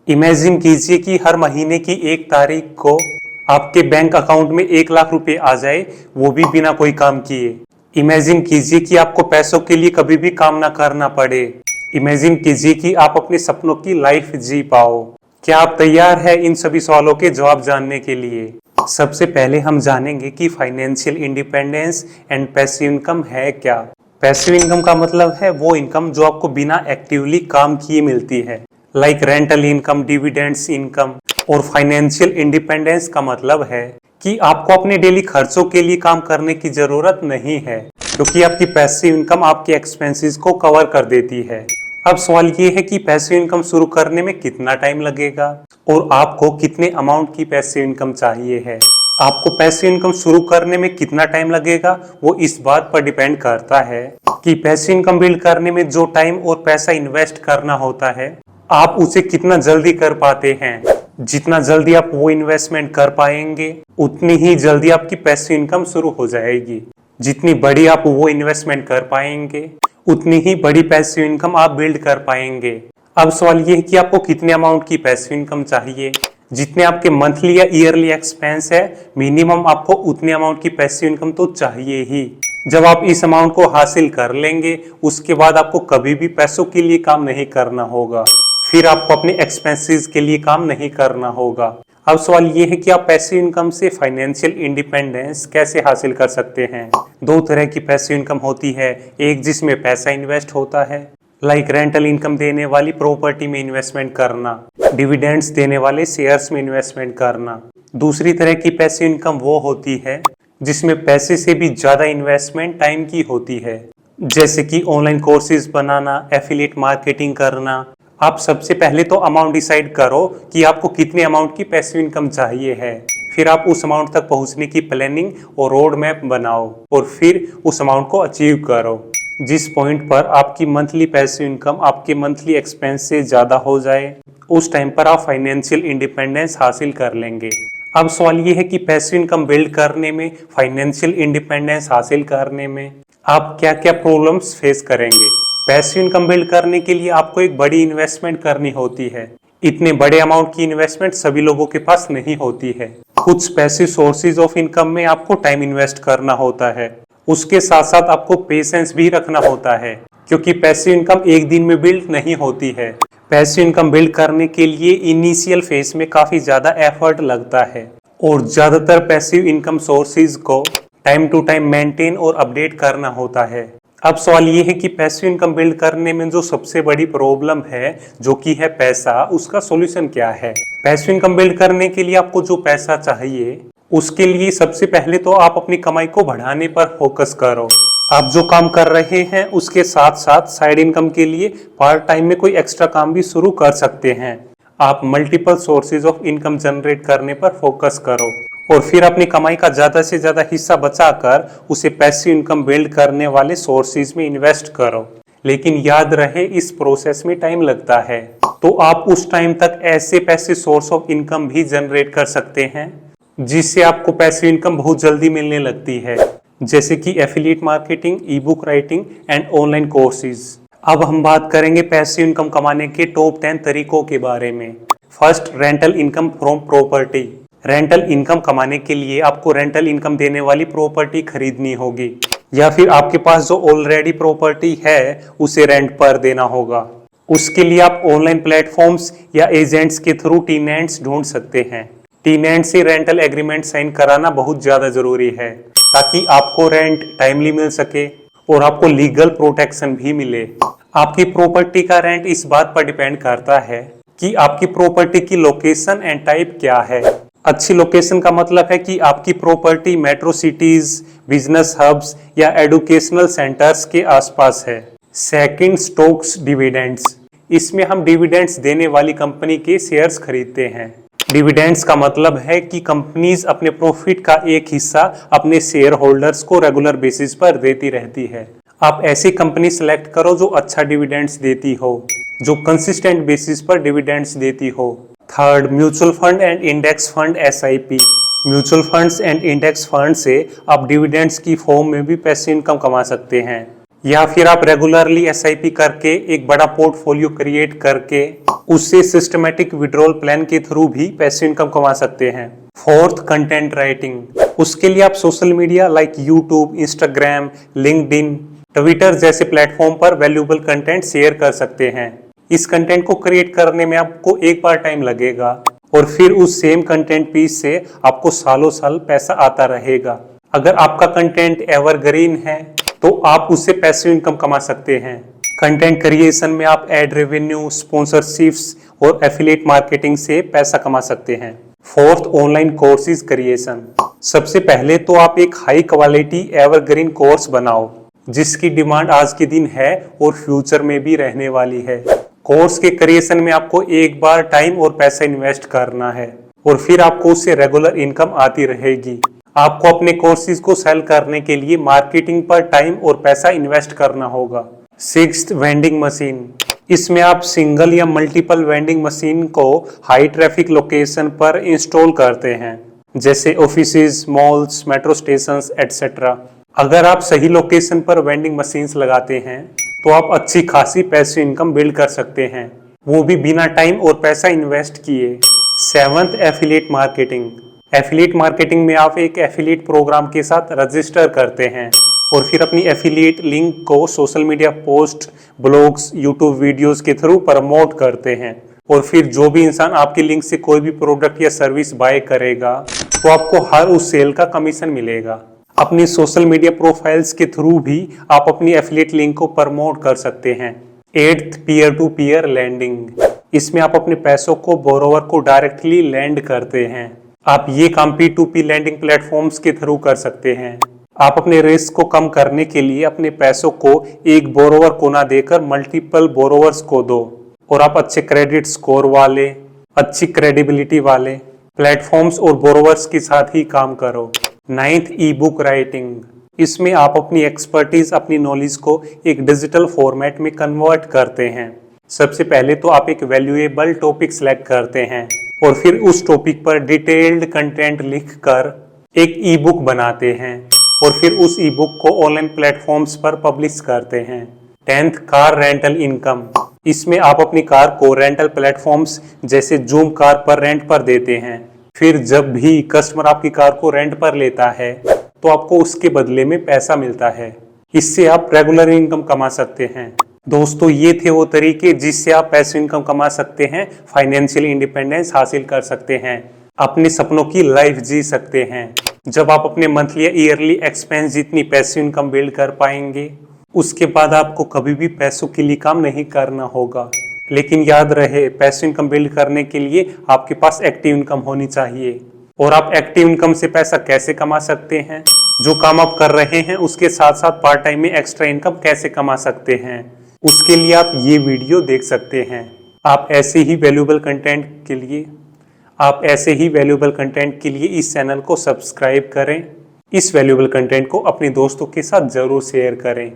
Imagine कीजिए कि हर महीने की 1 तारीख को आपके बैंक अकाउंट में 1 लाख रुपए आ जाए, वो भी बिना कोई काम किए। इमेजिन कीजिए कि आपको पैसों के लिए कभी भी काम ना करना पड़े। इमेजिन कीजिए कि आप अपने सपनों की लाइफ जी पाओ। क्या आप तैयार हैं इन सभी सवालों के जवाब जानने के लिए? सबसे पहले हम जानेंगे कि financial independence and passive income है क्या। पैसिव इनकम का मतलब है वो इनकम जो आपको बिना एक्टिवली काम किए मिलती है, like rental income, dividends income. और फाइनेंशियल इंडिपेंडेंस का मतलब है कि आपको अपने डेली खर्चों के लिए काम करने की जरूरत नहीं है, क्योंकि आपकी पैसिव इनकम आपके एक्सपेंसेस को कवर कर देती है। अब सवाल ये है कि पैसिव इनकम शुरू करने में कितना टाइम लगेगा और आपको कितने अमाउंट की पैसिव इनकम चाहिए है। आपको पैसिव इनकम शुरू करने में कितना टाइम लगेगा वो इस बात पर डिपेंड करता है कि पैसिव इनकम बिल्ड करने में जो टाइम और पैसा इन्वेस्ट करना होता है, आप उसे कितना जल्दी कर पाते हैं। जितना जल्दी आप वो इन्वेस्टमेंट कर पाएंगे, उतनी ही जल्दी आपकी पैसिव इनकम शुरू हो जाएगी। जितनी बड़ी आप वो इन्वेस्टमेंट कर पाएंगे, उतनी ही बड़ी पैसिव इनकम आप बिल्ड कर पाएंगे। अब सवाल ये है कि आपको कितने अमाउंट की पैसिव इनकम चाहिए। जितने आपके मंथली या ईयरली एक्सपेंस है, मिनिमम आपको उतने अमाउंट की पैसिव इनकम तो चाहिए ही। जब आप इस अमाउंट को हासिल कर लेंगे, उसके बाद आपको कभी भी पैसों के लिए काम नहीं करना होगा, फिर आपको अपने एक्सपेंसेस के लिए काम नहीं करना होगा। अब सवाल ये है कि आप पैसिव इनकम से फाइनेंशियल इंडिपेंडेंस कैसे हासिल कर सकते हैं। 2 तरह की पैसिव इनकम होती है, एक जिसमें पैसा इन्वेस्ट होता है, लाइक रेंटल इनकम देने वाली प्रॉपर्टी में इन्वेस्टमेंट करना, डिविडेंड्स देने वाले शेयर्स में इन्वेस्टमेंट करना। दूसरी तरह की पैसिव इनकम वो होती है जिसमें पैसे से भी ज्यादा इन्वेस्टमेंट टाइम की होती है, जैसे कि ऑनलाइन कोर्सेज बनाना, एफिलिएट मार्केटिंग करना। आप सबसे पहले तो अमाउंट डिसाइड करो कि आपको कितने अमाउंट की पैसिव इनकम चाहिए है, फिर आप उस अमाउंट तक पहुंचने की प्लानिंग और रोड मैप बनाओ और फिर उस अमाउंट को अचीव करो। जिस पॉइंट पर आपकी मंथली पैसिव इनकम आपके मंथली एक्सपेंस से ज्यादा हो जाए, उस टाइम पर आप फाइनेंशियल इंडिपेंडेंस हासिल कर लेंगे। अब सवाल ये है कि पैसिव इनकम बिल्ड करने में, फाइनेंशियल इंडिपेंडेंस हासिल करने में आप क्या क्या प्रॉब्लम्स फेस करेंगे। पैसिव इनकम बिल्ड करने के लिए आपको एक बड़ी इन्वेस्टमेंट करनी होती है। इतने बड़े अमाउंट की इन्वेस्टमेंट सभी लोगों के पास नहीं होती है। कुछ पैसिव सोर्सेज ऑफ इनकम में आपको टाइम इन्वेस्ट करना होता है, उसके साथ साथ आपको पेशेंस भी रखना होता है, क्योंकि पैसिव इनकम एक दिन में बिल्ड नहीं होती है। पैसिव इनकम बिल्ड करने के लिए इनिशियल फेज में काफी ज्यादा एफर्ट लगता है और ज्यादातर पैसिव इनकम सोर्सेज को टाइम टू टाइम मेंटेन और अपडेट करना होता है। अब सवाल ये है कि पैसिव इनकम बिल्ड करने में जो सबसे बड़ी प्रॉब्लम है, जो कि है पैसा, उसका सॉल्यूशन क्या है। पैसिव इनकम बिल्ड करने के लिए आपको जो पैसा चाहिए, उसके लिए सबसे पहले तो आप अपनी कमाई को बढ़ाने पर फोकस करो। आप जो काम कर रहे हैं उसके साथ साथ साइड इनकम के लिए पार्ट टाइम में कोई एक्स्ट्रा काम भी शुरू कर सकते हैं। आप multiple sources of income generate करने पर फोकस करो और फिर अपनी कमाई का ज्यादा से ज्यादा हिस्सा बचाकर उसे पैसिव इनकम बिल्ड करने वाले सोर्सेज में इन्वेस्ट करो। लेकिन याद रहे, इस प्रोसेस में टाइम लगता है, तो आप उस टाइम तक ऐसे पैसिव सोर्स ऑफ इनकम भी जनरेट कर सकते हैं जिससे आपको पैसिव इनकम बहुत जल्दी मिलने लगती है, जैसे कि affiliate marketing, E book writing and online courses. अब हम बात करेंगे पैसिव इनकम कमाने के टॉप 10 तरीकों के बारे में। First, rental income from property. Rental income कमाने के लिए आपको रेंटल इनकम देने वाली प्रॉपर्टी खरीदनी होगी, या फिर आपके पास जो ऑलरेडी प्रॉपर्टी है उसे रेंट पर देना होगा। उसके लिए आप ऑनलाइन प्लेटफॉर्म्स या एजेंट्स के थ्रू टीनेंट्स ढूंढ सकते हैं। टीनेंट से रेंटल एग्रीमेंट साइन कराना बहुत ज्यादा जरूरी है, ताकि आपको रेंट टाइमली मिल सके और आपको लीगल प्रोटेक्शन भी मिले। आपकी प्रॉपर्टी का रेंट इस बात पर डिपेंड करता है कि आपकी प्रॉपर्टी की लोकेशन एंड टाइप क्या है। अच्छी लोकेशन का मतलब है कि आपकी property metro cities, business hubs या एजुकेशनल सेंटर्स के आसपास है। Second, stocks dividends. इसमें हम डिविडेंड्स देने वाली कंपनी के शेयर्स खरीदते हैं। डिविडेंड्स का मतलब है कि कंपनीज अपने प्रॉफिट का एक हिस्सा अपने शेयर होल्डर्स को रेगुलर बेसिस पर देती रहती है। आप ऐसी कंपनी सेलेक्ट करो जो अच्छा डिविडेंड्स देती हो, जो कंसिस्टेंट बेसिस पर डिविडेंड्स देती हो। Third, mutual fund and index fund SIP। Mutual funds and index fund से आप डिविडेंड्स की फॉर्म में भी पैसिव इनकम कमा सकते हैं। या फिर आप रेगुलरली एसआईपी करके एक बड़ा पोर्टफोलियो क्रिएट करके उससे सिस्टमेटिक विड्रॉल प्लान के थ्रू भी पैसिव इनकम कमा सकते हैं। Fourth, content writing. उसके लिए आप social media like YouTube, Instagram, LinkedIn, Twitter जैसे प्लेटफॉर्म पर वैल्यूएबल कंटेंट शेयर कर सकते हैं। इस कंटेंट को क्रिएट करने में आपको एक बार टाइम लगेगा और फिर उस सेम कंटेंट पीस से आपको सालों साल पैसा आता रहेगा। अगर आपका कंटेंट एवरग्रीन है तो आप उससे पैसिव इनकम कमा सकते हैं। कंटेंट क्रिएशन में आप एड रेवेन्यू, स्पॉन्सरशिप्स और एफिलिएट मार्केटिंग से पैसा कमा सकते हैं। Fourth, online courses creation. सबसे पहले तो आप एक हाई क्वालिटी एवरग्रीन कोर्स बनाओ जिसकी डिमांड आज के दिन है और फ्यूचर में भी रहने वाली है। कोर्स के क्रिएशन में आपको एक बार टाइम और पैसा इन्वेस्ट करना है और फिर आपको उससे रेगुलर इनकम आती रहेगी। आपको अपने कोर्सेज को सेल करने के लिए मार्केटिंग पर टाइम और पैसा इन्वेस्ट करना होगा। Sixth, vending machine. इसमें आप सिंगल या मल्टीपल वेंडिंग मशीन को हाई ट्रैफिक लोकेशन पर इंस्टॉल करते हैं, जैसे offices, malls, metro stations etcetera. अगर आप सही लोकेशन पर वेंडिंग मशीन्स लगाते हैं तो आप अच्छी खासी पैसिव इनकम बिल्ड कर सकते हैं, वो भी बिना टाइम और पैसा इन्वेस्ट किए। Seventh, affiliate marketing. Affiliate marketing में आप एक एफिलिएट प्रोग्राम के साथ रजिस्टर करते हैं और फिर अपनी एफिलिएट लिंक को social media post, blogs, YouTube videos के थ्रू प्रमोट करते हैं और फिर जो भी इंसान आपकी लिंक से कोई भी प्रोडक्ट या सर्विस बाय करेगा तो आपको हर उस सेल का कमीशन मिलेगा। अपनी सोशल मीडिया प्रोफाइल्स के थ्रू भी आप अपनी एफिलिएट लिंक को प्रमोट कर सकते हैं। Eighth, peer to peer lending. इसमें आप अपने पैसों को बोरोवर को डायरेक्टली लैंड करते हैं। आप ये काम P2P लैंडिंग प्लेटफॉर्म्स के थ्रू कर सकते हैं। आप अपने रिस्क को कम करने के लिए अपने पैसों को एक बोरोवर को ना देकर मल्टीपल बोरोवर्स को दो और आप अच्छे क्रेडिट स्कोर वाले, अच्छी क्रेडिबिलिटी वाले प्लेटफॉर्म्स और बोरोवर्स के साथ ही काम करो। नाइन्थ, ई बुक राइटिंग। इसमें आप अपनी एक्सपर्टीज, अपनी नॉलेज को एक डिजिटल फॉर्मेट में कन्वर्ट करते हैं। सबसे पहले तो आप एक वैल्यूएबल टॉपिक सेलेक्ट करते हैं और फिर उस टॉपिक पर डिटेल्ड कंटेंट लिखकर एक ई बुक बनाते हैं और फिर उस ई बुक को ऑनलाइन प्लेटफॉर्म्स पर पब्लिश करते हैं। 10th, car rental income. इसमें आप अपनी कार को रेंटल प्लेटफॉर्म्स जैसे जूम कार पर रेंट पर देते हैं। फिर जब भी कस्टमर आपकी कार को रेंट पर लेता है तो आपको उसके बदले में पैसा मिलता है। इससे आप रेगुलर इनकम कमा सकते हैं। दोस्तों, ये थे वो तरीके जिससे आप पैसिव इनकम कमा सकते हैं, फाइनेंशियल इंडिपेंडेंस हासिल कर सकते हैं, अपने सपनों की लाइफ जी सकते हैं। जब आप अपने मंथली या ईयरली एक्सपेंस जितनी पैसिव इनकम बिल्ड कर पाएंगे उसके बाद आपको कभी भी पैसों के लिए काम नहीं करना होगा। लेकिन याद रहे, पैसिव इनकम बिल्ड करने के लिए आपके पास एक्टिव इनकम होनी चाहिए। और आप एक्टिव इनकम से पैसा कैसे कमा सकते हैं, जो काम आप कर रहे हैं उसके साथ साथ पार्ट टाइम में एक्स्ट्रा इनकम कैसे कमा सकते हैं, उसके लिए आप ये वीडियो देख सकते हैं। आप ऐसे ही वैल्यूएबल कंटेंट के लिए इस चैनल को सब्सक्राइब करें। इस वैल्यूएबल कंटेंट को अपने दोस्तों के साथ जरूर शेयर करें।